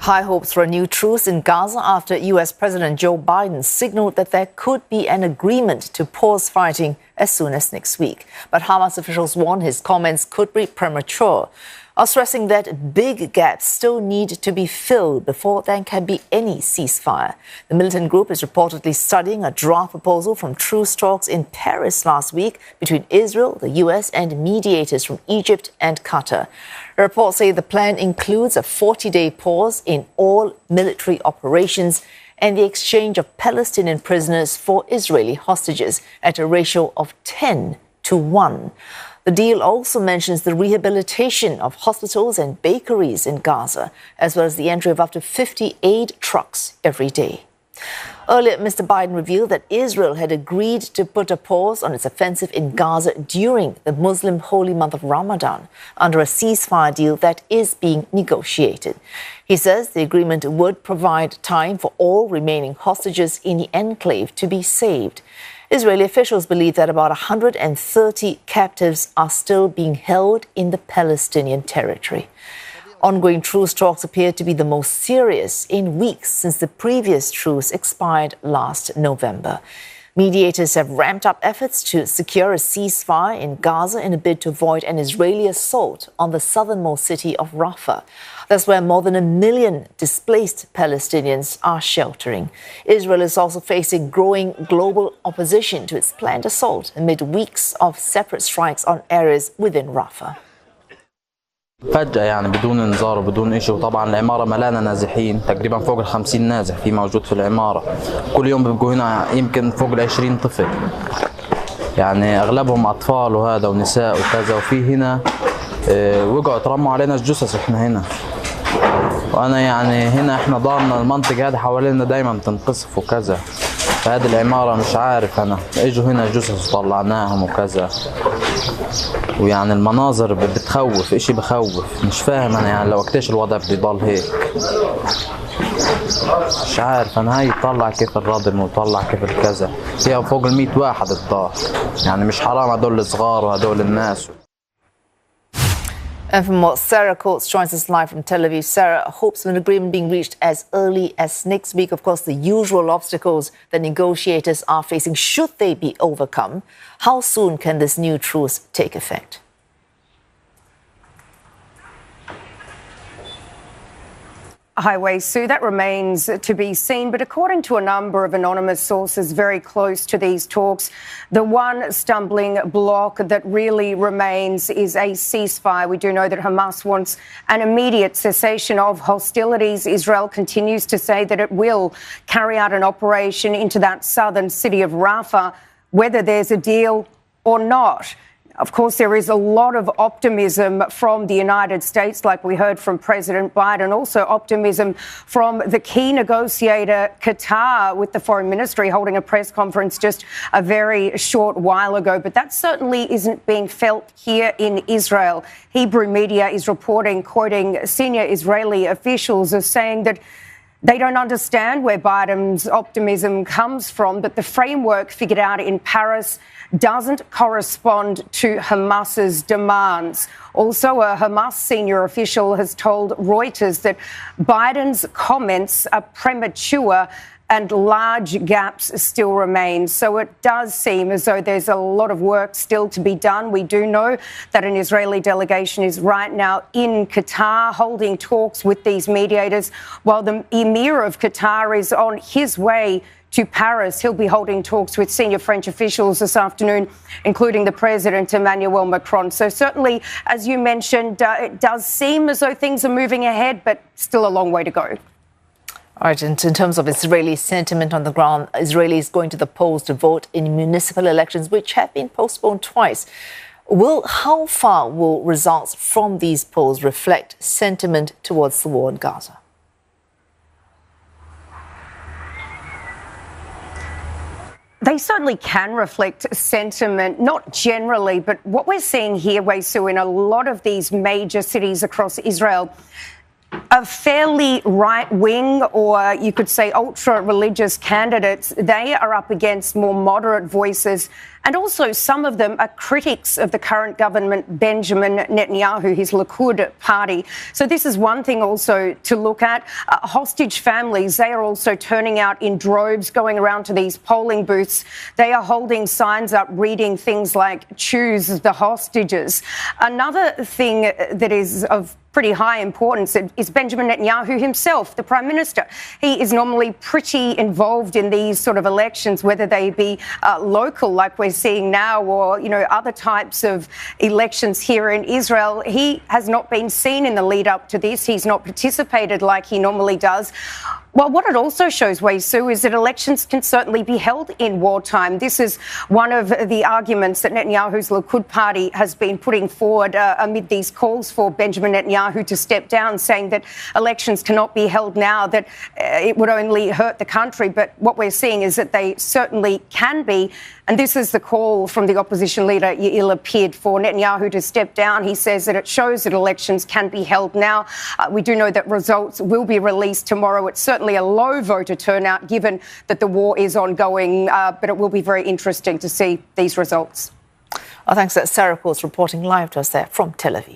High hopes for a new truce in Gaza after U.S. President Joe Biden signaled that there could be an agreement to pause fighting as soon as next week. But Hamas officials warn his comments could be premature, stressing that big gaps still need to be filled before there can be any ceasefire. The militant group is reportedly studying a draft proposal from truce talks in Paris last week between Israel, the U.S. and mediators from Egypt and Qatar. Reports say the plan includes a 40-day pause in all military operations and the exchange of Palestinian prisoners for Israeli hostages at a ratio of 10-1. The deal also mentions the rehabilitation of hospitals and bakeries in Gaza, as well as the entry of up to 50 aid trucks every day. Earlier, Mr. Biden revealed that Israel had agreed to put a pause on its offensive in Gaza during the Muslim holy month of Ramadan under a ceasefire deal that is being negotiated. He says the agreement would provide time for all remaining hostages in the enclave to be saved. Israeli officials believe that about 130 captives are still being held in the Palestinian territory. Ongoing truce talks appear to be the most serious in weeks since the previous truce expired last November. Mediators have ramped up efforts to secure a ceasefire in Gaza in a bid to avoid an Israeli assault on the southernmost city of Rafah. That's where more than 1 million displaced Palestinians are sheltering. Israel is also facing growing global opposition to its planned assault amid weeks of separate strikes on areas within Rafah. فجأة يعني بدون انذار وبدون إشي، وطبعا العمارة ملانة نازحين، تقريبا فوق 50 نازح في موجود في العمارة. كل يوم بيبقوا هنا يمكن فوق 20 طفل، يعني أغلبهم أطفال وهذا ونساء وكذا. وفي هنا وقعوا ترموا علينا الجثث إحنا هنا، وأنا يعني هنا إحنا ضامنة المنطقة هذه حوالينا دايما بتنقصف وكذا. فهذه العمارة مش عارف أنا إجوا هنا جثث وطلعناهم وكذا، ويعني المناظر بتخوف، إشي بخوف. مش فاهم أنا يعني لو قديش الوضع بده يضل هيك. مش عارف أنا هاي طلع كيف الردم وطلع كيف الكذا، فيها فوق 100 واحد الضار، يعني مش حرام هدول الصغار وهدول الناس. And for more, Sarah Coates joins us live from Tel Aviv. Sarah, hopes of an agreement being reached as early as next week. Of course, the usual obstacles that negotiators are facing, should they be overcome, how soon can this new truce take effect? Highway Sue, that remains to be seen. But according to a number of anonymous sources very close to these talks, the one stumbling block that really remains is a ceasefire. We do know that Hamas wants an immediate cessation of hostilities. Israel continues to say that it will carry out an operation into that southern city of Rafah, whether there's a deal or not. Of course, there is a lot of optimism from the United States, like we heard from President Biden, also optimism from the key negotiator, Qatar, with the foreign ministry holding a press conference just a very short while ago. But that certainly isn't being felt here in Israel. Hebrew media is reporting, quoting senior Israeli officials, as saying that they don't understand where Biden's optimism comes from, that the framework figured out in Paris doesn't correspond to Hamas's demands. Also, a Hamas senior official has told Reuters that Biden's comments are premature and large gaps still remain. So it does seem as though there's a lot of work still to be done. We do know that an Israeli delegation is right now in Qatar holding talks with these mediators, while the Emir of Qatar is on his way to Paris. He'll be holding talks with senior French officials this afternoon, including the President Emmanuel Macron. So certainly, as you mentioned, it does seem as though things are moving ahead, but still a long way to go. All right, and in terms of Israeli sentiment on the ground, Israelis going to the polls to vote in municipal elections, which have been postponed twice. How far will results from these polls reflect sentiment towards the war in Gaza? They certainly can reflect sentiment, not generally, but what we're seeing here, Wei-Su, in a lot of these major cities across Israel, A fairly right-wing, or you could say ultra-religious candidates, they are up against more moderate voices, and also some of them are critics of the current government, Benjamin Netanyahu, his Likud party. So this is one thing also to look at. Hostage families, they are also turning out in droves, going around to these polling booths. They are holding signs up, reading things like "Choose the hostages." Another thing that is of pretty high importance is Benjamin Netanyahu himself, the Prime Minister. He is normally pretty involved in these sort of elections, whether they be local, like we're seeing now, or, you know, other types of elections here in Israel. He has not been seen in the lead up to this. He's not participated like he normally does. Well, what it also shows, Wei Su, is that elections can certainly be held in wartime. This is one of the arguments that Netanyahu's Likud party has been putting forward amid these calls for Benjamin Netanyahu to step down, saying that elections cannot be held now, that it would only hurt the country. But what we're seeing is that they certainly can be. And this is the call from the opposition leader, Yair Lapid, for Netanyahu to step down. He says that it shows that elections can be held now. We do know that results will be released tomorrow. It's certainly a low voter turnout, given that the war is ongoing, but it will be very interesting to see these results. Thanks. Sarah Pools reporting live to us there from Tel Aviv.